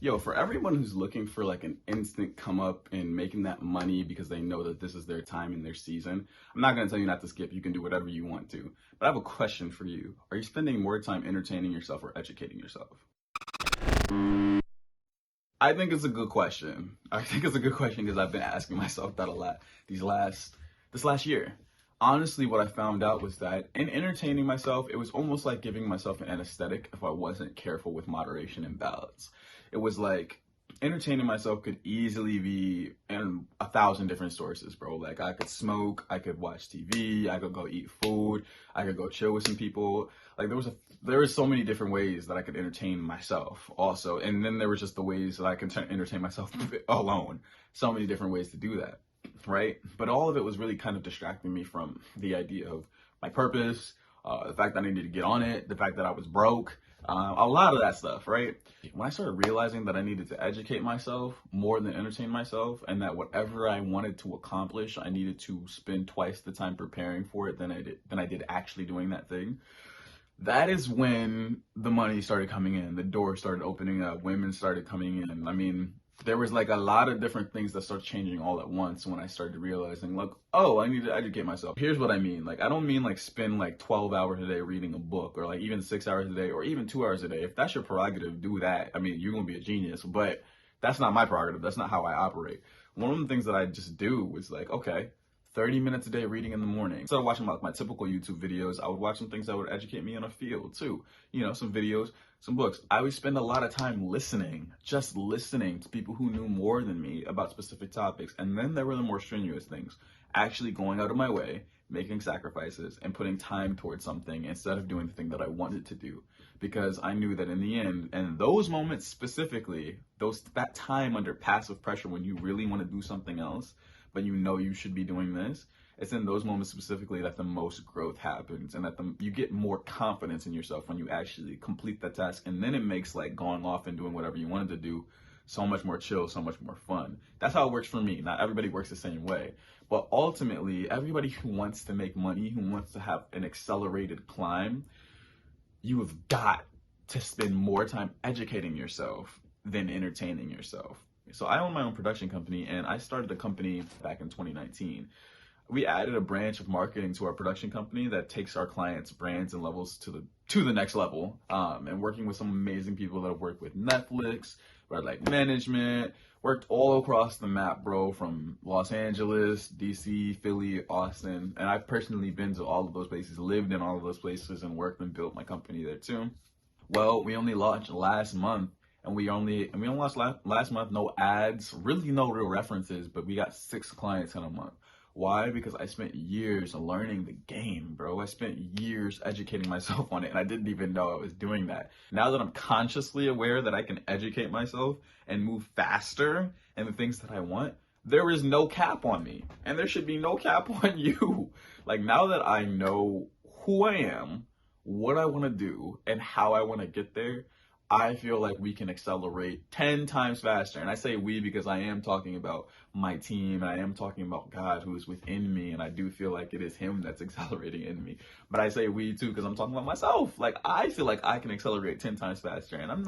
Yo, for everyone who's looking for like an instant come up and making that money because they know that this is their time and their season, I'm not gonna tell you not to skip. You can do whatever you want to. But I have a question for you. Are you spending more time entertaining yourself or educating yourself? I think it's a good question. I think it's a good question because I've been asking myself that a lot this last year. Honestly, what I found out was that in entertaining myself, it was almost like giving myself an anesthetic if I wasn't careful with moderation and balance. It was like entertaining myself could easily be in 1,000 different sources, bro. Like I could smoke, I could watch TV, I could go eat food, I could go chill with some people. Like there was so many different ways that I could entertain myself also. And then there was just the ways that I can entertain myself alone. So many different ways to do that, right? But all of it was really kind of distracting me from the idea of my purpose, the fact that I needed to get on it, the fact that I was broke, a lot of that stuff, right? When I started realizing that I needed to educate myself more than entertain myself, and that whatever I wanted to accomplish, I needed to spend twice the time preparing for it than I did actually doing that thing. That is when the money started coming in, the doors started opening up, women started coming in. I mean, there was like a lot of different things that started changing all at once when I started realizing, like, oh, I need to educate myself. Here's what I mean. Like, I don't mean like spend like 12 hours a day reading a book or like even 6 hours a day or even 2 hours a day. If that's your prerogative, do that. I mean, you're going to be a genius, but that's not my prerogative. That's not how I operate. One of the things that I just do was like, okay, 30 minutes a day reading in the morning. Instead of watching like my typical YouTube videos, I would watch some things that would educate me in a field too. You know, some videos, some books. I would spend a lot of time listening, just listening to people who knew more than me about specific topics. And then there were the more strenuous things, actually going out of my way, making sacrifices and putting time towards something instead of doing the thing that I wanted to do. Because I knew that in the end, and those moments specifically, that time under passive pressure when you really want to do something else, but you know you should be doing this, it's in those moments specifically that the most growth happens and that you get more confidence in yourself when you actually complete that task. And then it makes like going off and doing whatever you wanted to do so much more chill, so much more fun. That's how it works for me. Not everybody works the same way. But ultimately, everybody who wants to make money, who wants to have an accelerated climb, you have got to spend more time educating yourself than entertaining yourself. So I own my own production company, and I started a company back in 2019. We added a branch of marketing to our production company that takes our clients' brands and levels to the next level. And working with some amazing people that have worked with Netflix, Red Light Management, worked all across the map, bro, from Los Angeles, DC, Philly, Austin. And I've personally been to all of those places, lived in all of those places, and worked and built my company there too. Well, we only launched last month, and we only launched last month, no ads, really no real references, but we got 6 clients in a month. Why? Because I spent years learning the game, bro. I spent years educating myself on it, and I didn't even know I was doing that. Now that I'm consciously aware that I can educate myself and move faster in the things that I want, there is no cap on me, and there should be no cap on you. Like, now that I know who I am, what I want to do, and how I want to get there, I feel like we can accelerate 10 times faster. And I say we because I am talking about my team, and I am talking about God who is within me, and I do feel like it is Him that's accelerating in me. But I say we too because I'm talking about myself. Like, I feel like I can accelerate 10 times faster, and I'm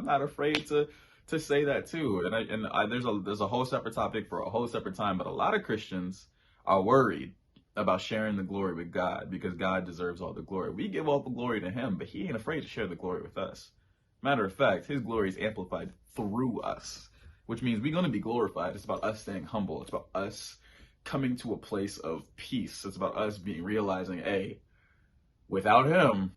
not afraid to say that too. And there's a whole separate topic for a whole separate time. But a lot of Christians are worried about sharing the glory with God because God deserves all the glory. We give all the glory to Him, but He ain't afraid to share the glory with us. Matter of fact, His glory is amplified through us, which means we're going to be glorified. It's about us staying humble. It's about us coming to a place of peace. It's about us realizing, hey, without Him,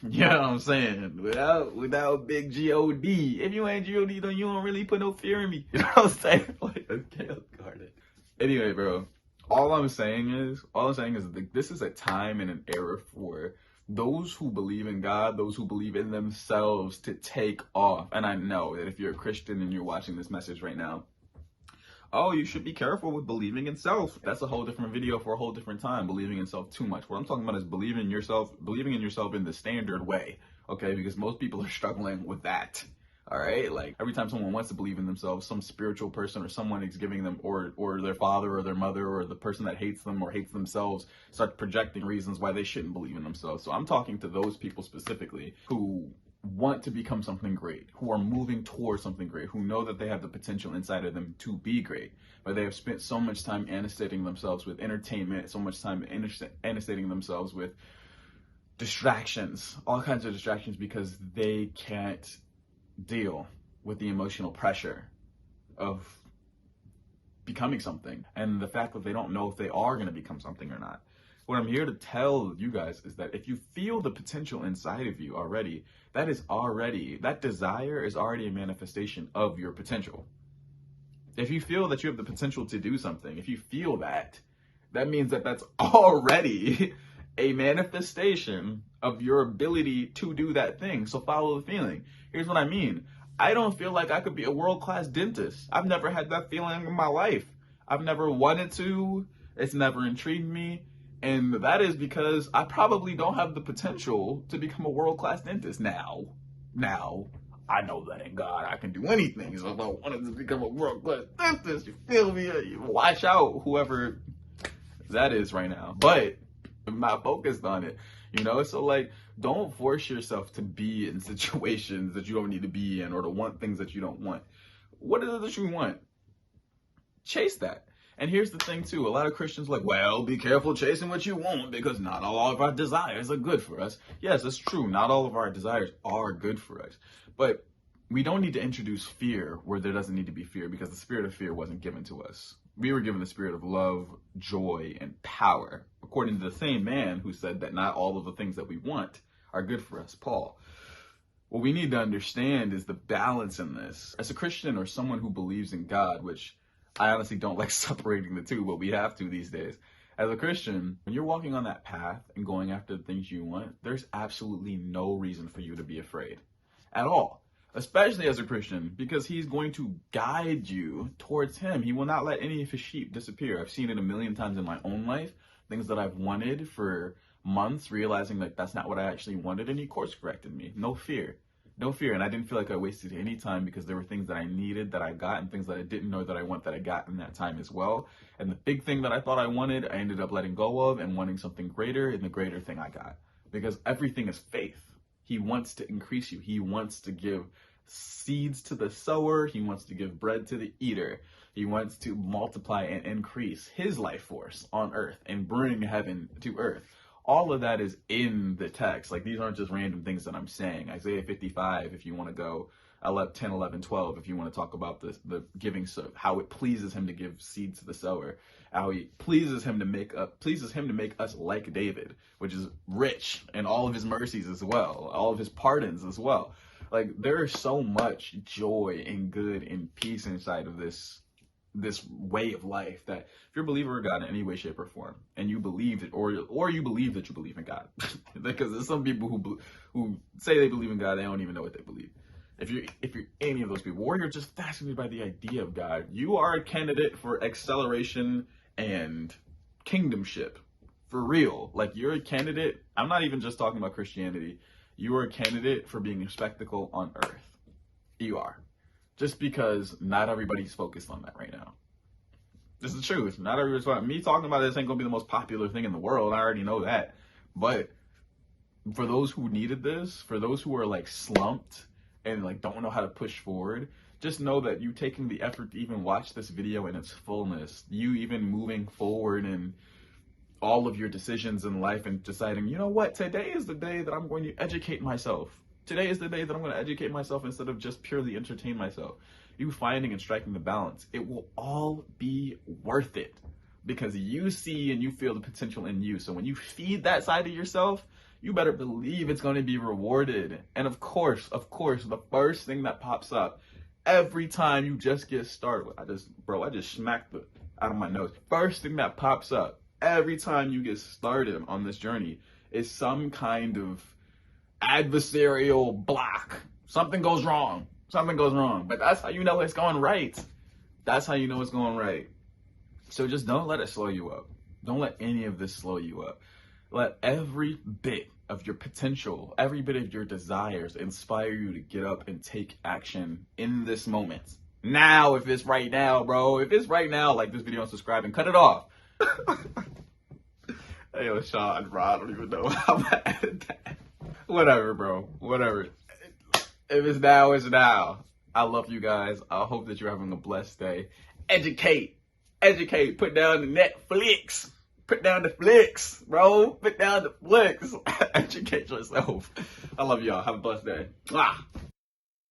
you know what I'm saying? Without big G-O-D. If you ain't G-O-D, then you don't really put no fear in me. You know what I'm saying? Like, okay, guard it. Anyway, bro, all I'm saying is that this is a time and an era for those who believe in God, those who believe in themselves to take off. And I know that if you're a Christian and you're watching this message right now, oh, you should be careful with believing in self. That's a whole different video for a whole different time, believing in self too much. What I'm talking about is believing in yourself in the standard way, okay? Because most people are struggling with that. All right, like every time someone wants to believe in themselves, some spiritual person or someone is giving them, or their father or their mother or the person that hates them or hates themselves starts projecting reasons why they shouldn't believe in themselves. So I'm talking to those people specifically who want to become something great, who are moving towards something great, who know that they have the potential inside of them to be great, but they have spent so much time anesthetating themselves with entertainment, so much time anesthetating themselves with distractions, all kinds of distractions, because they can't deal with the emotional pressure of becoming something and the fact that they don't know if they are going to become something or not. What I'm here to tell you guys is that if you feel the potential inside of you already, that desire is already a manifestation of your potential. If you feel that you have the potential to do something, if you feel that, that means that that's already a manifestation of your ability to do that thing. So follow the feeling. Here's what I mean. I don't feel like I could be a world-class dentist. I've never had that feeling in my life. I've never wanted to. It's never intrigued me. And that is because I probably don't have the potential to become a world-class dentist now. I know that in God I can do anything. So if I wanted to become a world-class dentist, you feel me? You watch out, whoever that is right now. But I'm not focused on it, So like, don't force yourself to be in situations that you don't need to be in or to want things that you don't want. What is it that you want? Chase that. And here's the thing too, a lot of Christians are like, well, be careful chasing what you want because not all of our desires are good for us. Yes, it's true. Not all of our desires are good for us. But we don't need to introduce fear where there doesn't need to be fear, because the spirit of fear wasn't given to us. We were given the spirit of love, joy, and power, according to the same man who said that not all of the things that we want are good for us, Paul. What we need to understand is the balance in this. As a Christian or someone who believes in God, which I honestly don't like separating the two, but we have to these days. As a Christian, when you're walking on that path and going after the things you want, there's absolutely no reason for you to be afraid at all. Especially as a Christian, because he's going to guide you towards him. He will not let any of his sheep disappear. I've seen it a million times in my own life. Things that I've wanted for months, realizing that that's not what I actually wanted, and he course corrected me. No fear. And I didn't feel like I wasted any time, because there were things that I needed that I got and things that I didn't know that I want that I got in that time as well. And the big thing that I thought I wanted, I ended up letting go of and wanting something greater, and the greater thing I got. Because everything is faith. He wants to increase you. He wants to give seeds to the sower. He wants to give bread to the eater. He wants to multiply and increase his life force on earth and bring heaven to earth. All of that is in the text. Like, these aren't just random things that I'm saying. Isaiah 55, if you want to go 10, 11, 12, if you want to talk about the giving, so how it pleases him to give seed to the sower, how he pleases him to make us like David, which is rich in all of his mercies as well, all of his pardons as well. Like, there is so much joy and good and peace inside of this way of life, that if you're a believer in God in any way, shape, or form, and you believe it, or you believe that you believe in God, because there's some people who say they believe in God, they don't even know what they believe. If you're any of those people, or you're just fascinated by the idea of God, you are a candidate for acceleration and kingdomship, for real. Like, you're a candidate. I'm not even just talking about Christianity. You are a candidate for being a spectacle on earth. You are. Just because not everybody's focused on that right now. This is the truth. Not everybody's focused. Me talking about this ain't gonna be the most popular thing in the world. I already know that. But for those who needed this, for those who are like slumped and like don't know how to push forward, just know that you taking the effort to even watch this video in its fullness, you even moving forward in all of your decisions in life and deciding, you know what, today is the day that I'm going to educate myself. Today is the day that I'm going to educate myself instead of just purely entertain myself. You finding and striking the balance, it will all be worth it, because you see and you feel the potential in you. So when you feed that side of yourself, you better believe it's going to be rewarded. And of course, the first thing that pops up every time you just get started, I just smacked it out of my nose. First thing that pops up every time you get started on this journey is some kind of adversarial block. Something goes wrong. But that's how you know it's going right. So just don't let it slow you up. Don't let any of this slow you up. Let every bit of your potential, every bit of your desires inspire you to get up and take action in this moment. Now, if it's right now, bro. If it's right now, like this video and subscribe and cut it off. Hey, yo, Sean, bro, I don't even know how to edit that. Whatever, bro. Whatever. If it's now, it's now. I love you guys. I hope that you're having a blessed day. Educate. Educate. Put down the Netflix. Put down the flicks, bro. Put down the flicks. Educate yourself. I love y'all. Have a blessed day. Mwah.